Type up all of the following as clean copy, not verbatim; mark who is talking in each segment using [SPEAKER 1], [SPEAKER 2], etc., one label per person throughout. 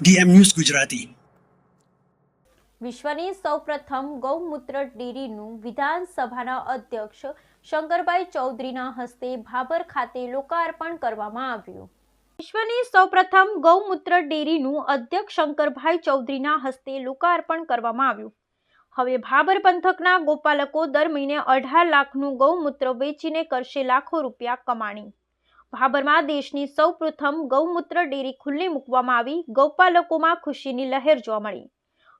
[SPEAKER 1] DM news Gujarati.
[SPEAKER 2] વિશ્વની સૌપ્રથમ ગૌમૂત્ર ડેરીનું વિધાનસભાના અધ્યક્ષ શંકરભાઈ ચૌધરીના હસ્તે ભાભર ખાતે લોકાર્પણ કરવામાં આવ્યું। વિશ્વની સૌપ્રથમ ગૌમૂત્ર ડેરીનું અધ્યક્ષ શંકરભાઈ ચૌધરીના હસ્તે લોકાર્પણ કરવામાં આવ્યું। હવે ભાભર પંથકના ગોપાલકો દર મહિને 18 લાખનું ગૌમૂત્ર વેચીને કરશે લાખો રૂપિયા કમાણી। ભાભરમાં દેશની સૌપ્રથમ ગૌમૂત્ર ડેરી ખુલ્લી મૂકવામાં આવી। ગૌપાલકોમાં ખુશીની લહેર જોવા મળી।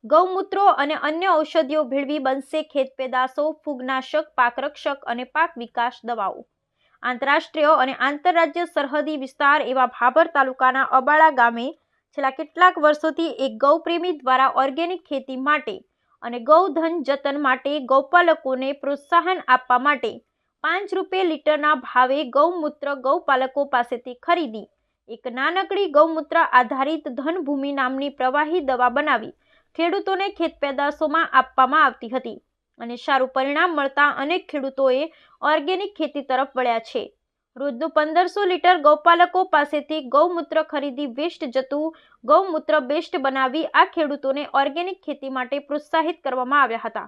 [SPEAKER 2] ગૌમૂત્રો અને અન્ય ઔષધિઓ ભેળવી બનશે ખેત પેદાશો, ફૂગનાશક, પાકરક્ષક અને પાક વિકાસ દવાઓ। આંતરરાષ્ટ્રીય અને આંતરરાજ્ય સરહદી વિસ્તાર એવા ભાભર તાલુકાના અબાળા ગામે છેલ્લા કેટલાક વર્ષોથી એક ગૌપ્રેમી દ્વારા ઓર્ગેનિક ખેતી માટે અને ગૌધન જતન માટે ગૌપાલકોને પ્રોત્સાહન આપવા માટે 5 રૂપિયા લીટરના ભાવે ગૌમૂત્ર ગૌપાલકો પાસેથી ખરીદી એક નાનકડી ગૌમૂત્ર આધારિત ધનભૂમિ નામની પ્રવાહી દવા બનાવી ખેડૂતોને ખેત પેદાશોમાં આપવામાં આવતી હતી અને સારું પરિણામ મળતા અનેક ખેડૂતોએ ઓર્ગેનિક ખેતી તરફ વળ્યા છે। રોજનું 1500 લીટર ગૌપાલકો પાસેથી ગૌમૂત્ર ખરીદી વેસ્ટ જતું ગૌમૂત્ર બેસ્ટ બનાવી આ ખેડૂતોને ઓર્ગેનિક ખેતી માટે પ્રોત્સાહિત કરવામાં આવ્યા હતા।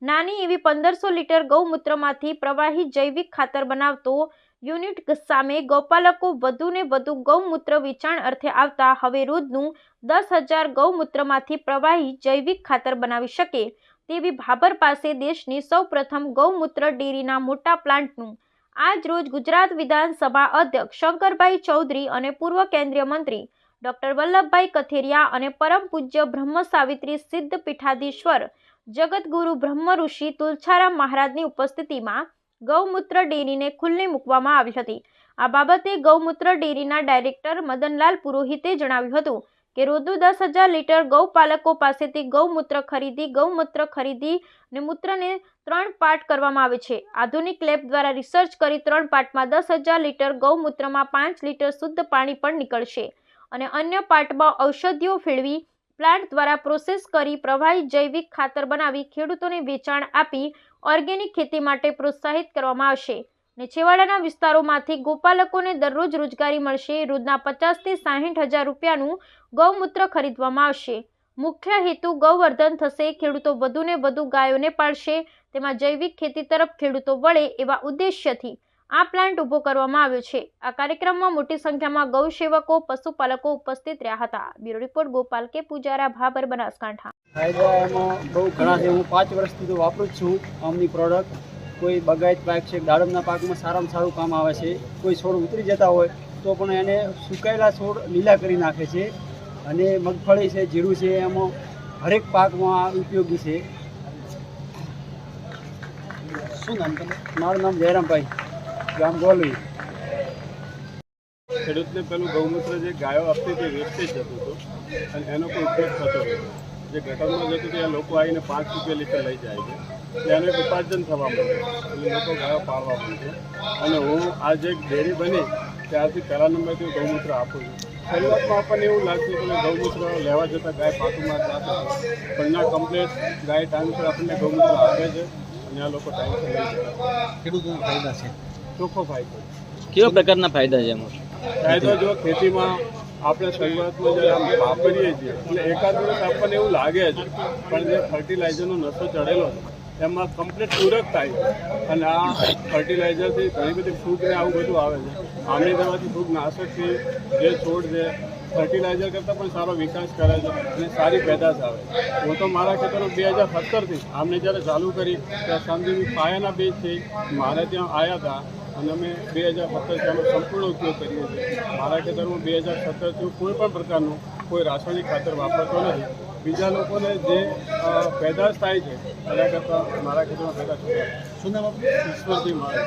[SPEAKER 2] નાની એવી 1500 લીટર ગૌમૂત્રમાંથી પ્રવાહી જૈવિક ખાતર બનાવતો યુનિટ સામે ગૌપાલકો વધુને વધુ ગૌમૂત્ર વેચાણ અર્થે આવતા હવે રોજનું 10,000 ગૌમૂત્રમાંથી પ્રવાહી જૈવિક ખાતર બનાવી શકે તેવી ભાભર પાસે દેશની સૌપ્રથમ ગૌમૂત્ર ડેરીના મોટા પ્લાન્ટનું આજ રોજ ગુજરાત વિધાનસભા અધ્યક્ષ શંકરભાઈ ચૌધરી અને પૂર્વ કેન્દ્રીય મંત્રી ડોક્ટર વલ્લભભાઈ કથેરિયા અને પરમ પૂજ્ય બ્રહ્મ સાવિત્રી સિદ્ધ પીઠાધીશ્વર જગતગુરુ બ્રહ્મ ઋષિ તુલછારામ મહારાજની ઉપસ્થિતિમાં ગૌમૂત્ર ડેરીને ખુલ્લી મૂકવામાં આવી હતી। આ બાબતે ગૌમૂત્ર ડેરીના ડાયરેક્ટર મદનલાલ પુરોહિતે જણાવ્યું હતું કે રોજનું 10,000 લીટર ગૌપાલકો પાસેથી ગૌમૂત્ર ખરીદી અને મૂત્રને 3 પાર્ટ કરવામાં આવે છે। આધુનિક લેબ દ્વારા રિસર્ચ કરી 3 પાર્ટમાં 10,000 લીટર ગૌમૂત્રમાં 5 લીટર શુદ્ધ પાણી પણ નીકળશે અને અન્ય પાર્ટમાં ઔષધિઓ ફેળવી પ્લાન્ટ દ્વારા પ્રોસેસ કરી પ્રવાહી જૈવિક ખાતર બનાવી ખેડૂતોને વેચાણ આપી ઓર્ગેનિક ખેતી માટે પ્રોત્સાહિત કરવામાં આવશે અને છેવાડાના વિસ્તારોમાંથી ગોપાલકોને દરરોજ રોજગારી મળશે। રોજના 50 થી 60,000 રૂપિયાનું ગૌમૂત્ર ખરીદવામાં આવશે। મુખ્ય હેતુ ગૌવર્ધન થશે। ખેડૂતો વધુને વધુ ગાયોને પાળશે। તેમાં જૈવિક ખેતી તરફ ખેડૂતો વળે એવા ઉદ્દેશ્યથી આ પ્લાન્ટ ઊભો કરવામાં આવ્યો છે। આ કાર્યક્રમમાં મોટી સંખ્યામાં ગૌસેવકો પશુપાલકો ઉપસ્થિત રહ્યા હતા। બ્યુરો રિપોર્ટ ગોપાલ કે પૂજારા, ભાભર, બનાસકાંઠા।
[SPEAKER 3] ફાયદા એમાં બહુ ઘણા છે। હું 5 વર્ષથી તો વાપરું જ છું આમની પ્રોડક્ટ। કોઈ બગાયત પાક છે, દાડમના પાકમાં સારામાં સારું કામ આવે છે। કોઈ છોડ ઉતરી જતા હોય તો પણ એને સુકાયેલા છોડ લીલા કરી નાખે છે અને મગફળી છે, જીરું છે, એમાં હરેક પાકમાં ઉપયોગી છે। શું નામ તમે? મારું નામ જયરામભાઈ, ગામ ગોલવી।
[SPEAKER 4] ખેડૂતને પેલું ગૌમૂત્ર જે ગાયો આપતી તે વેસ્ટેજ જતું હતું અને એનો કોઈ ઉપયોગ થતો નથી। જે ગટરમાં જતું હતું એ લોકો આવીને 5 રૂપિયા લીટર લઈ જાય છે એટલે એનું એક ઉપાર્જન થવા માંડે એટલે લોકો ગાયો પાળવા માંડે। અને હું આ જે ડેરી બની ત્યારથી પહેલા નંબરથી ગૌમૂત્ર આપું છું। શરૂઆતમાં આપણને એવું લાગતું કે ગૌમૂત્ર લેવા જતાં ગાય પાટુમાં જતા પણ ના કમ્પ્લેટ ગાય ટાઈમસર આપણને ગૌમૂત્ર આપે છે અને આ લોકો ટાઈમસર લઈ જાય।
[SPEAKER 3] ખેડૂતોને ફાયદા છે,
[SPEAKER 4] ચોખ્ખો ફાયદો।
[SPEAKER 5] કેવા પ્રકારના ફાયદા છે એમાં?
[SPEAKER 4] ફાયદો જો ખેતીમાં આપણે શરૂઆતમાં જ્યારે આમ વાપરીએ છીએ એટલે એકાદ વર્ષ આપણને એવું લાગે છે પણ જે ફર્ટિલાઇઝરનો નશો ચડેલો છે એમાં કમ્પ્લીટ પૂરક થાય છે અને આ ફર્ટિલાઇઝરથી ઘણી બધી ફૂગને આવું બધું આવે છે। આમની દવાથી ફૂગ નાશકથી જે છોડ છે ફર્ટિલાઇઝર કરતાં પણ સારો વિકાસ કરે છે અને સારી પેદાશ આવે છે। હું તો મારા ખેતરો 2017થી આમને જ્યારે ચાલુ કરી ત્યાં સામજીની પાયાના બીજથી મારે ત્યાં આવ્યા હતા અને અમે 2017 આનો સંપૂર્ણ ઉપયોગ કરીએ છીએ। મારા ખેતરમાં 2017થી કોઈ પણ પ્રકારનું કોઈ રાસાયણિક ખાતર વાપરતો નથી। બીજા લોકોને જે પેદાશ થાય છે એના કરતાં મારા ખેતરમાં પેદાશ થાય।
[SPEAKER 3] શું નામ આપનું?
[SPEAKER 4] ઈશ્વરજી મારે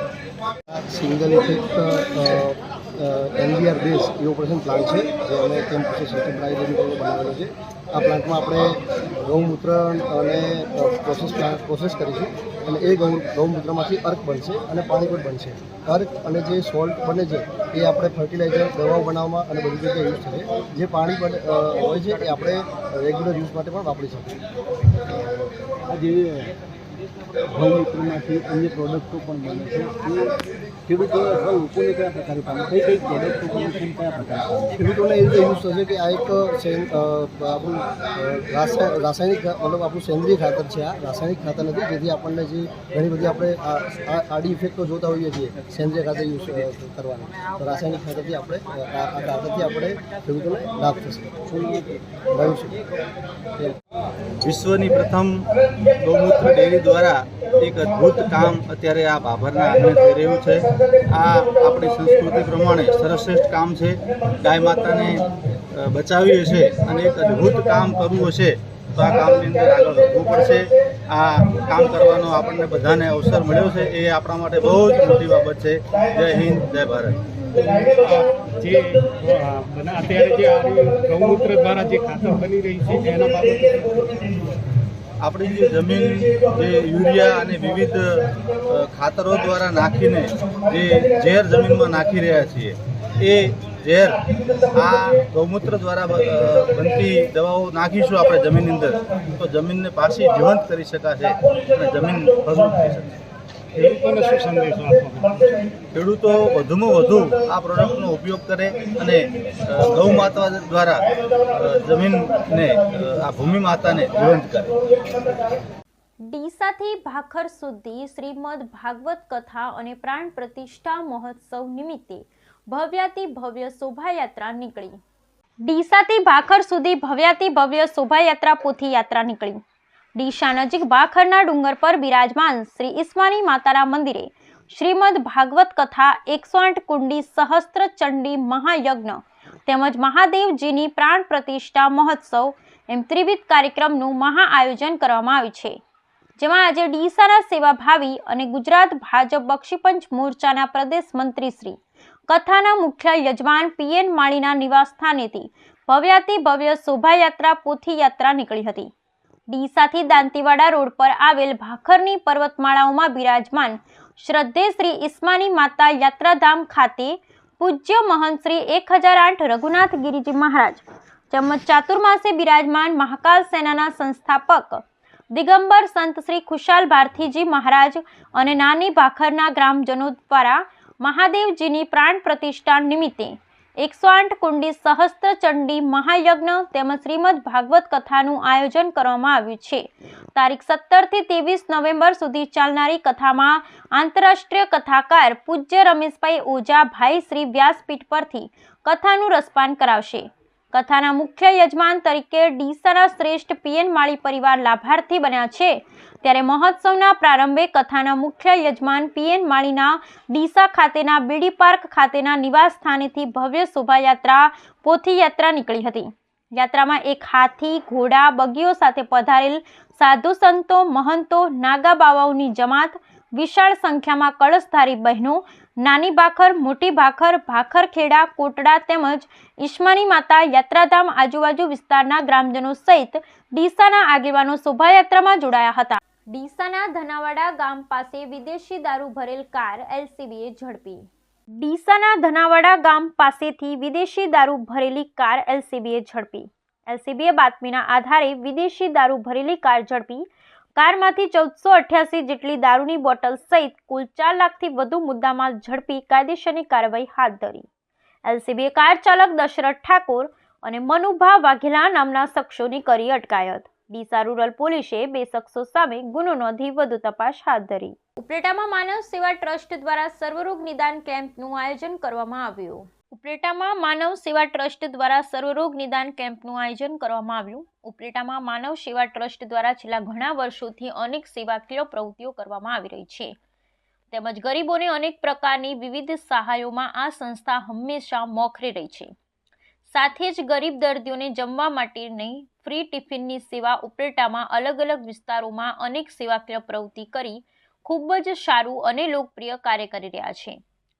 [SPEAKER 6] સિંગલ ઇફેક્ટ NBR બેઝ એ ઓપરેશન પ્લાન્ટ છે જે અમે કેમ્પસ સિસ્ટમ બનાવેલો છે। આ પ્લાન્ટમાં આપણે ગૌમૂત્ર અને પ્રોસેસ કરીશું અને એ ગૌમૂત્રમાંથી અર્ક બનશે અને પાણી પણ બનશે। અર્ક અને જે સોલ્ટ બને છે એ આપણે ફર્ટિલાઇઝર, દવાઓ બનાવવામાં અને બધી જગ્યાએ યુઝ થશે। જે પાણી હોય છે એ આપણે રેગ્યુલર યુઝ માટે પણ વાપરી શકીએ।
[SPEAKER 3] આ જે ગૌમૂત્રમાંથી અન્ય પ્રોડક્ટો પણ બને છે
[SPEAKER 6] ખેડૂતોને અથવા લોકોને કયા પ્રકારે કામ કઈ કઈ પ્રોડક્ટો કયા પ્રકારે ખેડૂતોને એ રીતે યુઝ થશે કે આ એક આપણું રાસાયણિક મતલબ આપણું સેન્દ્રિય ખાતર છે. આ રાસાયણિક ખાતર નથી, જેથી આપણને જે ઘણી બધી આપણે આડી ઇફેક્ટો જોતા હોઈએ છીએ સેન્દ્રિય ખાતર યુઝ કરવાની. તો રાસાયણિક ખાતરથી આપણે આ ખાતરથી આપણે ખેડૂતોને લાભ થશે.
[SPEAKER 1] વિશ્વની પ્રથમ ગૌમૂત્ર ડેરી દ્વારા એક અદ્ભુત કામ અત્યારે આ ભાભરના આંગણે થઈ રહ્યું છે. આ આપણી સંસ્કૃતિ પ્રમાણે સર્વશ્રેષ્ઠ કામ છે. ગાય માતાને બચાવી હશે અને એક અદ્ભુત કામ કરવું હશે તો આ કામની અંદર આગળ વધવું પડશે. આ કામ કરવાનો આપણને બધાને અવસર મળ્યો છે, એ આપણા માટે બહુ જ મોટી બાબત છે. જય હિન્દ, જય ભારત.
[SPEAKER 7] જે અત્યારે જે ગૌમૂત્ર દ્વારા જે ખાતર બની રહી છે એના બાબતે
[SPEAKER 1] આપણી જે જમીન જે યુરિયા અને વિવિધ ખાતરો દ્વારા નાખીને જે ઝેર જમીનમાં નાખી રહ્યા છીએ, એ ઝેર આ ગૌમૂત્ર દ્વારા બનતી દવાઓ નાખીશું આપણે જમીનની અંદર તો જમીનને પાછી જીવંત કરી શકાશે અને જમીન ફળદ્રુપ થઈ શકશે.
[SPEAKER 7] ખેડૂતોને શું સંદેશો આપવામાં?
[SPEAKER 1] ખેડૂતો વધુમાં વધુ આ પ્રોડક્ટનો ઉપયોગ કરે અને ગૌ માતા દ્વારા જમીનને આ ભૂમિ માતાને જીવંત કરે.
[SPEAKER 2] ડીસાથી ભાખર સુધી શ્રીમદ ભાગવત કથા અને પ્રાણ પ્રતિષ્ઠા મહોત્સવ નિમિત્તે ભવ્યાતિ ભવ્ય શોભાયાત્રા નીકળી. ડીસાથી ભાખર સુધી ભવ્યાતિ ભવ્ય શોભાયાત્રા પોથી યાત્રા નીકળી. ડીસા નજીક ભાખરના ડુંગર પર બિરાજમાન શ્રી ઈસ્માની માતાના મંદિરે શ્રીમદ ભાગવત કથા 108 કુંડી સહસ્ત્ર ચંડી મહાયજ્ઞ તેમજ મહાદેવજીની પ્રાણ પ્રતિષ્ઠા મહોત્સવ એમ ત્રિવિધ કાર્યક્રમનું મહા આયોજન કરવામાં આવ્યું છે, જેમાં આજે ડીસાના સેવાભાવી અને ગુજરાત ભાજપ બક્ષીપંચ મોરચાના પ્રદેશ મંત્રી શ્રી કથાના મુખ્ય યજમાન પીએન માળીના નિવાસ સ્થાનેથી ભવ્યાતિ ભવ્ય શોભાયાત્રા પોથી યાત્રા નીકળી હતી. ડીસાથી દાંતીવાડા રોડ પર આવેલ ભાખરની પર્વતમાળાઓમાં બિરાજમાન શ્રદ્ધેય શ્રી ઈસ્માની માતા યાત્રાધામ ખાતે પૂજ્ય મહંત શ્રી 1008 રઘુનાથ ગિરિજી મહારાજ તેમજ ચાતુર્માસે બિરાજમાન મહાકાલ સેનાના સંસ્થાપક દિગંબર સંત શ્રી ખુશાલ ભારતીજી મહારાજ અને નાની ભાખરના ગ્રામજનો દ્વારા મહાદેવજીની પ્રાણ પ્રતિષ્ઠા નિમિત્તે 108 કુંડી સહસ્ત્ર ચંડી મહાયજ્ઞ તેમજ શ્રીમદ ભાગવત કથાનું આયોજન કરવામાં આવ્યું છે. તારીખ 17 થી 23 નવેમ્બર સુધી ચાલનારી કથામાં આંતરરાષ્ટ્રીય કથાકાર પૂજ્ય રમેશભાઈ ઓઝા ભાઈ શ્રી વ્યાસપીઠ પરથી કથાનું રસપાન કરાવશે. કથાના મુખ્ય યજમાન તરીકે ડીસાના શ્રેષ્ઠ પીએન માળી પરિવાર લાભાર્થી બન્યા છે, ત્યારે મહોત્સવના પ્રારંભે કથાના મુખ્ય યજમાન પીએન માળીના ડીસા ખાતેના બીડી પાર્ક ખાતેના નિવાસ સ્થાનેથી ભવ્ય શોભાયાત્રા પોથી યાત્રા નીકળી હતી. યાત્રામાં એક હાથી, ઘોડા, બગીઓ સાથે પધારેલ સાધુ સંતો, મહંતો, નાગા બાવાઓની જમાત, વિશાળ સંખ્યામાં કળશધારી બહેનો, નાની ભાખર, મોટી ભાખર, ભાખરખેડા, કોટડા તેમજ ઈસ્માની માતા યાત્રાધામ આજુબાજુ વિસ્તારના ગ્રામજનો સહિત ડીસાના આગેવાનો શોભાયાત્રામાં જોડાયા હતા. ડીસાના ધનાવાડા ગામ પાસે વિદેશી દારૂ ભરેલ કાર એલસીબીએ ઝડપી. ડીસાના ધનાવાડા ગામ પાસેથી વિદેશી દારૂ ભરેલી કાર એલસીબીએ ઝડપી. એલસીબીએ બાતમીના આધારે વિદેશી દારૂ ભરેલી કાર ઝડપી. કારમાંથી 1488 જેટલી દારૂની બોટલ સહિત કુલ 4 લાખથી વધુ મુદ્દામાલ ઝડપી કાયદેસરની કાર્યવાહી હાથ ધરી. એલસીબીએ કાર ચાલક દશરથ ઠાકોર અને મનુભા વાઘેલા નામના શખ્સોની કરી અટકાયત. ડીસા રૂરલ પોલીસે 2 શખ્સો સામે ગુનો નોંધી વધુ તપાસ હાથ ધરી. ઉપલેટામાં માનવ સેવા ટ્રસ્ટ દ્વારા સર્વરોગ નિદાન કેમ્પનું આયોજન કરવામાં આવ્યું. ઉપલેટામાં માનવ સેવા ટ્રસ્ટ દ્વારા સર્વરોગ નિદાન કેમ્પનું આયોજન કરવામાં આવ્યું. ઉપલેટામાં માનવ સેવા ટ્રસ્ટ દ્વારા છેલ્લા ઘણા વર્ષોથી અનેક સેવાકીય પ્રવૃત્તિઓ કરવામાં આવી રહી છે, તેમજ ગરીબોને અનેક પ્રકારની વિવિધ સહાયોમાં આ સંસ્થા હંમેશા મોખરે રહી છે. સાથે જ ગરીબ દર્દીઓને જમવા માટેની ફ્રી ટિફિનની સેવા ઉપલેટામાં અલગ અલગ વિસ્તારોમાં અનેક સેવાકીય પ્રવૃત્તિ કરી ખૂબ જ સારું અને લોકપ્રિય કાર્ય કરી રહ્યા છે.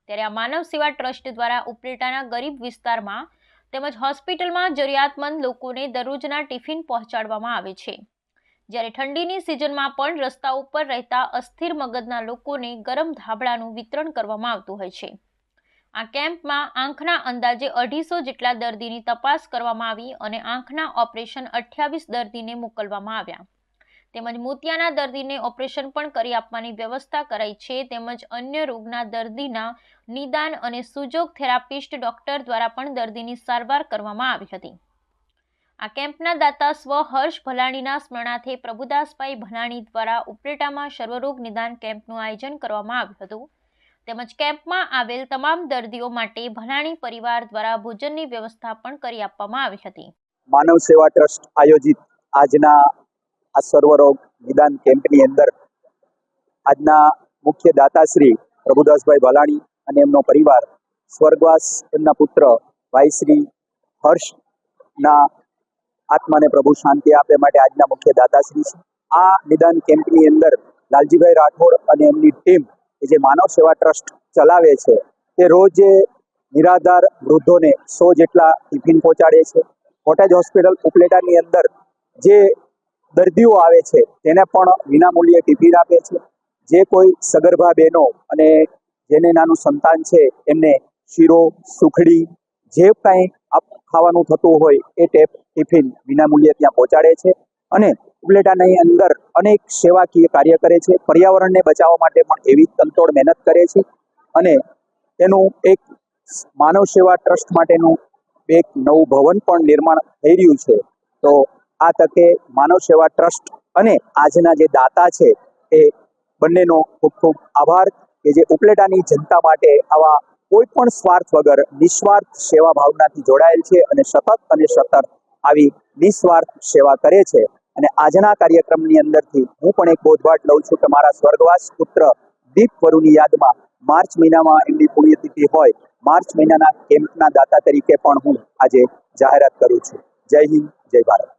[SPEAKER 2] ત્યારે આ માનવ સેવા ટ્રસ્ટ દ્વારા ઉપલેટાના ગરીબ વિસ્તારમાં તેમજ હોસ્પિટલમાં જરૂરિયાતમંદ લોકોને દરરોજના ટિફિન પહોંચાડવામાં આવે છે. જ્યારે ઠંડીની સિઝનમાં પણ રસ્તા ઉપર રહેતા અસ્થિર મગજના લોકોને ગરમ ધાબળાનું વિતરણ કરવામાં આવતું હોય છે. આ કેમ્પમાં આંખના અંદાજે 250 જેટલા દર્દીની તપાસ કરવામાં આવી અને આંખના ઓપરેશન 28 દર્દીને મોકલવામાં આવ્યા. તેમજ મોતિયાના દર્દીને ઓપરેશન પણ કરી આપવાની વ્યવસ્થા કરાઈ છે. તેમજ અન્ય રોગના દર્દીના નિદાન અને સુજોગ થેરાપિસ્ટ ડોક્ટર દ્વારા પણ દર્દીની સારવાર કરવામાં આવી હતી. આ કેમ્પના દાતા સ્વ હર્ષ ભલાણીના સ્મરણાર્થે પ્રભુદાસભાઈ ભલાણી દ્વારા ઉપલેટામાં સર્વરોગ નિદાન કેમ્પનું આયોજન કરવામાં આવ્યું હતું. તેમજ કેમ્પમાં આવેલ તમામ દર્દીઓ માટે ભલાણી પરિવાર દ્વારા ભોજનની વ્યવસ્થા પણ કરી આપવામાં આવી હતી.
[SPEAKER 8] માનવ સેવા ટ્રસ્ટ આયોજિત આજના આ સર્વરોગ નિદાન કેમ્પની અંદર આજના મુખ્ય દાતાશ્રી પ્રભુદાસભાઈ ભલાણી અને એમનો પરિવાર સ્વર્ગવાસ એમના પુત્ર ભાઈ શ્રી હર્ષના આત્માને પ્રભુ શાંતિ આપે માટે આજના મુખ્ય દાતાશ્રી છે. આ નિદાન કેમ્પની અંદર લાલજીભાઈ રાઠોડ અને એમની ટીમ કે જે માનવ સેવા ટ્રસ્ટ ચલાવે છે તે રોજ નિરાધાર વૃદ્ધોને 100 જેટલા ટિફિન પહોંચાડે છે. કોટેજ હોસ્પિટલ ઉપલેટાની અંદર જે દર્દીઓ આવે છે તેને પણ વિનામૂલ્યે ટિફિન આપે છે. જે કોઈ સગર્ભા બહેનો અને જેને નાનું સંતાન છે એમને શીરો સુખડી જે કાંઈ ખાવાનું થતું હોય એ ટિફિન વિનામૂલ્યે ત્યાં પહોંચાડે છે. અને ઉપલેટાની અંદર અનેક સેવાકીય કાર્ય કરે છે. પર્યાવરણને બચાવવા માટે પણ એવી તનતોડ મહેનત કરે છે. અને તેનું એક માનવ સેવા ટ્રસ્ટ માટેનું એક નવું ભવન પણ નિર્માણ થઈ રહ્યું છે. તો આ તકે માનવ સેવા ટ્રસ્ટ અને આજના જે દાતા છે એ બંનેનો ખૂબ ખૂબ આભાર કે જે ઉપલેટાની જનતા માટે આવા કોઈ પણ સ્વાર્થ વગર નિસ્વાર્થ સેવા ભાવનાથી જોડાયેલ છે અને સતત આવી નિસ્વાર્થ સેવા કરે છે. અને આજના કાર્યક્રમની અંદરથી હું પણ એક બોધપાઠ લઉં છું કે મારા સ્વર્ગવાસ પુત્ર દીપ વરુની યાદમાં માર્ચ મહિનામાં એમની પુણ્યતિથિ હોય, માર્ચ મહિનાના કેમ્પના દાતા તરીકે પણ હું આજે જાહેરાત કરું છું. જય હિન્દ, જય ભારત.